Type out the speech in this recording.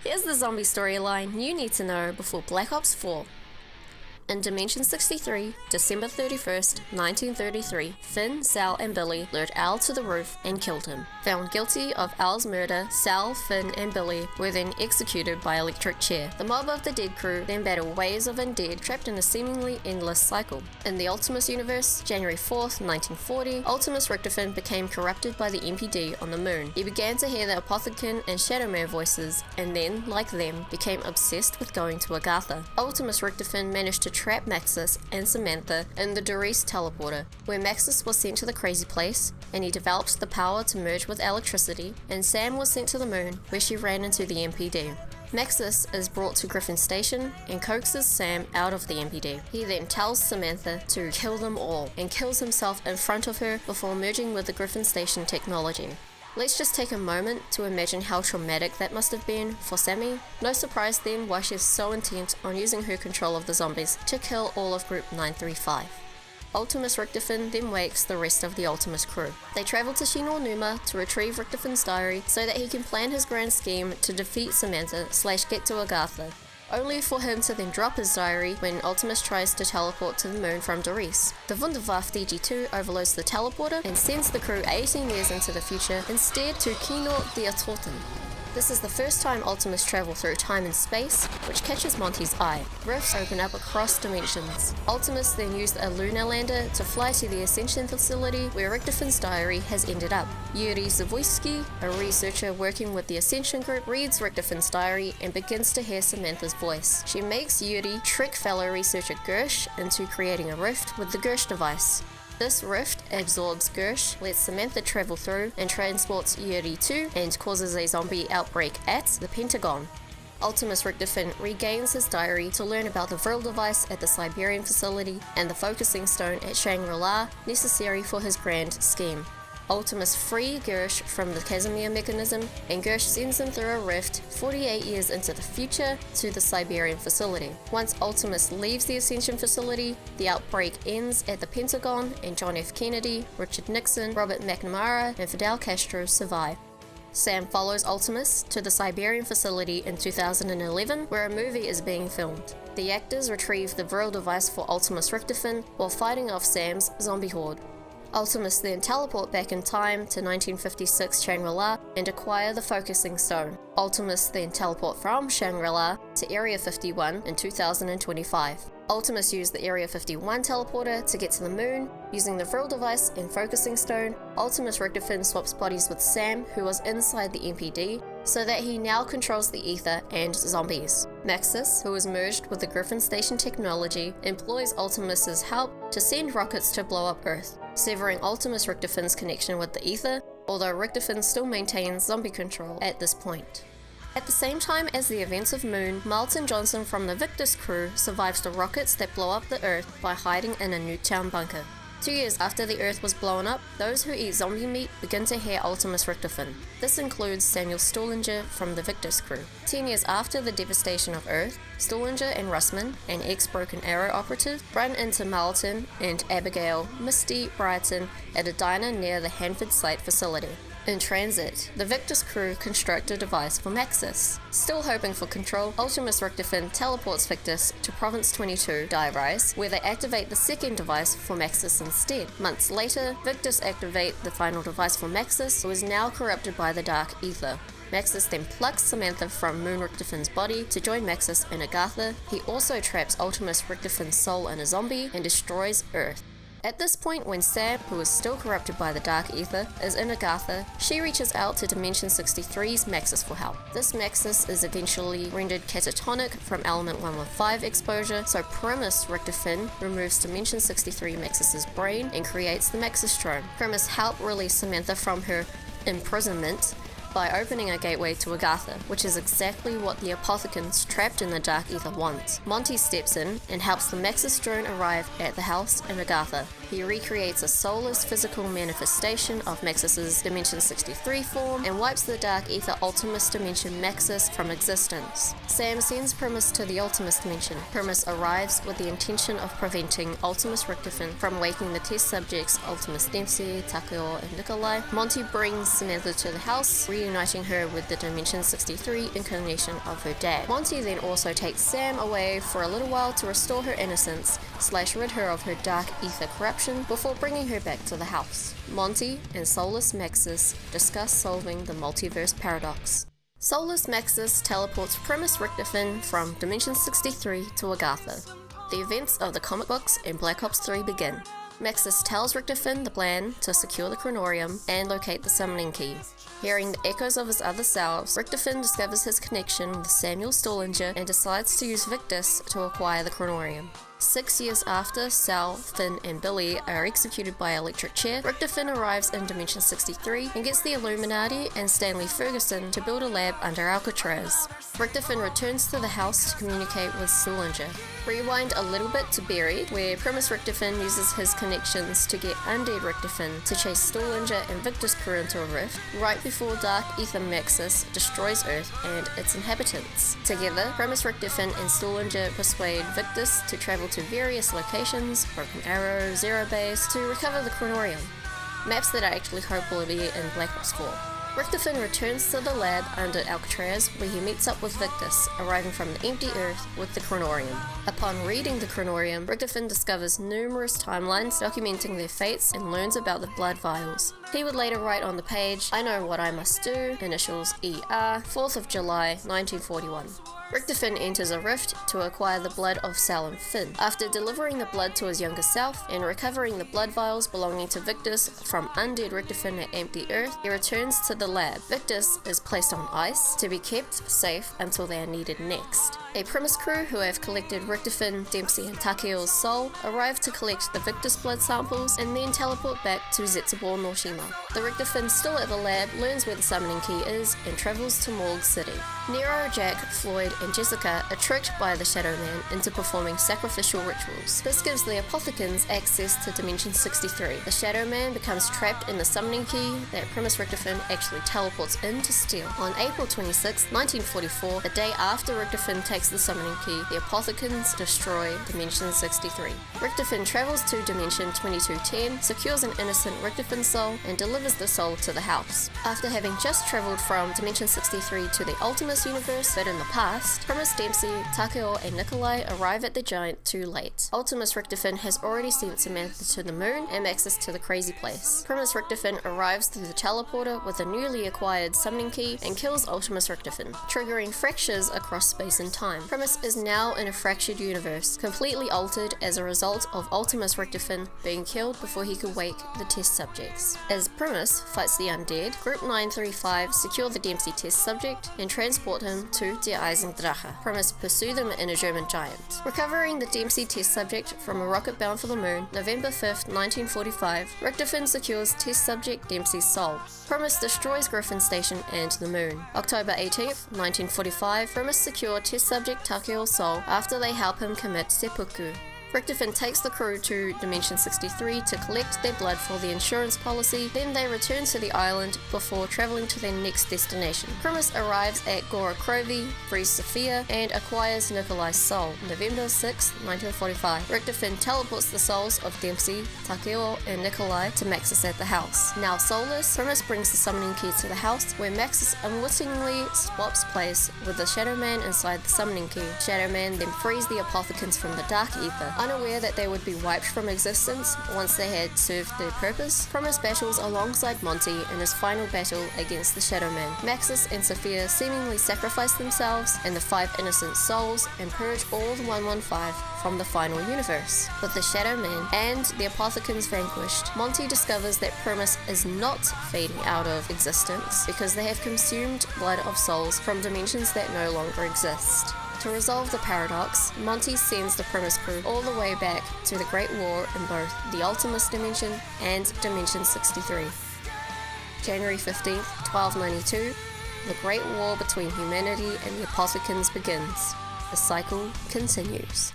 Here's the zombie storyline you need to know before Black Ops 4. In Dimension 63, December 31st, 1933, Finn, Sal, and Billy lured Al to the roof and killed him. Found guilty of Al's murder, Sal, Finn, and Billy were then executed by electric chair. The mob of the dead crew then battle waves of undead trapped in a seemingly endless cycle. In the Ultimus universe, January 4th, 1940, Ultimus Richtofen became corrupted by the MPD on the moon. He began to hear the Apothicon and Shadowmare voices, and then, like them, became obsessed with going to Agartha. Ultimus Richtofen managed to trap Maxis and Samantha in the Doris teleporter, where Maxis was sent to the crazy place, and he developed the power to merge with electricity, and Sam was sent to the moon, where she ran into the MPD. Maxis is brought to Griffin Station and coaxes Sam out of the MPD. He then tells Samantha to kill them all, and kills himself in front of her before merging with the Griffin Station technology. Let's just take a moment to imagine how traumatic that must have been for Sammy. No surprise then why she's so intent on using her control of the zombies to kill all of Group 935. Ultimus Richtofen then wakes the rest of the Ultimus crew. They travel to Shinor Numa to retrieve Richtofen's diary so that he can plan his grand scheme to defeat Samantha / get to Agartha, only for him to then drop his diary when Ultimus tries to teleport to the moon from Doris. The Wunderwaffe DG2 overloads the teleporter and sends the crew 18 years into the future instead to Kino der Toten. This is the first time Ultimus travel through time and space, which catches Monty's eye. Rifts open up across dimensions. Ultimus then used a lunar lander to fly to the Ascension facility where Richtofen's diary has ended up. Yuri Zawoyski, a researcher working with the Ascension group, reads Richtofen's diary and begins to hear Samantha's voice. She makes Yuri trick fellow researcher Gersh into creating a rift with the Gersh device. This rift absorbs Gersh, lets Samantha travel through, and transports Yuri to, and causes a zombie outbreak at, the Pentagon. Ultimus Richtofen regains his diary to learn about the Vril device at the Siberian facility and the focusing stone at Shangri-La necessary for his grand scheme. Ultimus free Gersh from the Casimir mechanism, and Gersh sends him through a rift 48 years into the future to the Siberian facility. Once Ultimus leaves the Ascension facility, the outbreak ends at the Pentagon, and John F. Kennedy, Richard Nixon, Robert McNamara, and Fidel Castro survive. Sam follows Ultimus to the Siberian facility in 2011, where a movie is being filmed. The actors retrieve the Vril device for Ultimus Richtofen while fighting off Sam's zombie horde. Ultimus then teleport back in time to 1956 Shangri-La and acquire the focusing stone. Ultimus then teleport from Shangri-La to Area 51 in 2025. Ultimus used the Area 51 teleporter to get to the moon. Using the Vril device and focusing stone, Ultimus Richtofen swaps bodies with Sam, who was inside the MPD, so that he now controls the Aether and zombies. Maxis, who was merged with the Griffin Station technology, employs Ultimus's help to send rockets to blow up Earth, severing Ultimus Richtofen's connection with the Aether, although Richtofen still maintains zombie control at this point. At the same time as the events of Moon, Martin Johnson from the Victus crew survives the rockets that blow up the Earth by hiding in a Nuketown bunker. 2 years after the Earth was blown up, those who eat zombie meat begin to hear Ultimus Richtofen. This includes Samuel Stollinger from the Victus crew. 10 years after the devastation of Earth, Stollinger and Russman, an ex-Broken Arrow operative, run into Martin and Abigail Misty Brighton at a diner near the Hanford Site facility. In Tranzit, the Victus crew construct a device for Maxis. Still hoping for control, Ultimus Richtofen teleports Victus to Province 22, Die-Rise, where they activate the second device for Maxis instead. Months later, Victus activate the final device for Maxis, who is now corrupted by the Dark Aether. Maxis then plucks Samantha from Moon Richtofen's body to join Maxis in Agartha. He also traps Ultimus Richtofen's soul in a zombie and destroys Earth. At this point, when Sam, who is still corrupted by the Dark Aether, is in Agartha, she reaches out to Dimension 63's Maxis for help. This Maxis is eventually rendered catatonic from Element 115 exposure, so Primus Richtofen removes Dimension 63 Maxis's brain and creates the Maxistrome. Primus helps release Samantha from her imprisonment by opening a gateway to Agartha, which is exactly what the Apothicons trapped in the Dark Aether want. Monty steps in and helps the Maxis drone arrive at the house in Agartha. He recreates a soulless physical manifestation of Maxis's Dimension 63 form and wipes the Dark Aether Ultimus Dimension Maxis from existence. Sam sends Primus to the Ultimus Dimension. Primus arrives with the intention of preventing Ultimus Richtofen from waking the test subjects Ultimus Dempsey, Takeo, and Nikolai. Monty brings Samantha to the house, reuniting her with the Dimension 63 incarnation of her dad. Monty then also takes Sam away for a little while to restore her innocence / rid her of her dark ether corruption before bringing her back to the house. Monty and Soulless Maxis discuss solving the multiverse paradox. Soulless Maxis teleports Primus Richtofen from Dimension 63 to Agatha. The events of the comic books in Black Ops 3 begin. Maxis tells Richtofen the plan to secure the Chronorium and locate the summoning key. Hearing the echoes of his other selves, Richtofen discovers his connection with Samuel Stallinger and decides to use Victus to acquire the Chronorium. 6 years after Sal, Finn, and Billy are executed by electric chair, Richtofen arrives in Dimension 63 and gets the Illuminati and Stanley Ferguson to build a lab under Alcatraz. Richtofen returns to the house to communicate with Stallinger. Rewind a little bit to Buried, where Primus Richtofen uses his connections to get Undead Richtofen to chase Stallinger and Victus crew into a rift, right before Dark Ether Maxis destroys Earth and its inhabitants. Together, Primus Richtofen and Stallinger persuade Victus to travel to various locations, Broken Arrow, Zero Base, to recover the Chronorium. Maps that I actually hope will be in Black Ops 4. Richtofen returns to the lab under Alcatraz, where he meets up with Victus, arriving from the empty Earth with the Chronorium. Upon reading the Chronorium, Richtofen discovers numerous timelines documenting their fates and learns about the blood vials. He would later write on the page, "I know what I must do," initials ER, 4th of July, 1941. Richtofen enters a rift to acquire the blood of Sal and Finn. After delivering the blood to his younger self and recovering the blood vials belonging to Victus from Undead Richtofen at Empty Earth, he returns to the lab. Victus is placed on ice to be kept safe until they are needed next. A Primus crew who have collected Richtofen, Dempsey, and Takeo's soul arrive to collect the Victus blood samples and then teleport back to Zetsubou no Shima. The Richtofen still at the lab learns where the summoning key is and travels to Morgue City. Nero, Jack, Floyd, and Jessica are tricked by the Shadow Man into performing sacrificial rituals. This gives the Apothecans access to Dimension 63. The Shadow Man becomes trapped in the summoning key that Primus Richtofen actually teleports in to steal. On April 26, 1944, the day after Richtofen takes the summoning key, the Apothecans destroy Dimension 63. Richtofen travels to Dimension 2210, secures an innocent Richtofen soul, and delivers the soul to the house. After having just traveled from Dimension 63 to the Ultimus universe, but in the past, Primus, Dempsey, Takeo, and Nikolai arrive at the Giant too late. Ultimus Richtofen has already sent Samantha to the moon and Maxis to the crazy place. Primus Richtofen arrives through the teleporter with a newly acquired summoning key and kills Ultimus Richtofen, triggering fractures across space and time. Primus is now in a fractured universe, completely altered as a result of Ultimus Richtofen being killed before he could wake the test subjects. As Primus fights the undead, Group 935 secure the Dempsey test subject and transport him to Der Eisendrache. Primus pursue them in a German Giant. Recovering the Dempsey test subject from a rocket bound for the moon, November 5th, 1945, Richtofen secures test subject Dempsey's soul. Primus destroys Griffin Station and the moon. October 18th, 1945, Primus secure test subject Takeo's soul after they help him commit seppuku. Richtofen takes the crew to Dimension 63 to collect their blood for the insurance policy, then they return to the island before traveling to their next destination. Primus arrives at Gora Krovi, frees Sophia, and acquires Nikolai's soul. November 6, 1945. Richtofen teleports the souls of Dempsey, Takeo, and Nikolai to Maxis at the house. Now soulless, Primus brings the summoning key to the house, where Maxis unwittingly swaps place with the Shadow Man inside the summoning key. Shadow Man then frees the Apothecans from the Dark Ether. Unaware that they would be wiped from existence once they had served their purpose, Primus battles alongside Monty in his final battle against the Shadow Man. Maxis and Sophia seemingly sacrifice themselves and the 5 innocent souls and purge all the 115 from the final universe. With the Shadow Man and the Apothecans vanquished, Monty discovers that Primus is not fading out of existence because they have consumed blood of souls from dimensions that no longer exist. To resolve the paradox, Monty sends the Primus crew all the way back to the Great War in both the Ultimus Dimension and Dimension 63. January 15th, 1292, the Great War between humanity and the Apothecans begins. The cycle continues.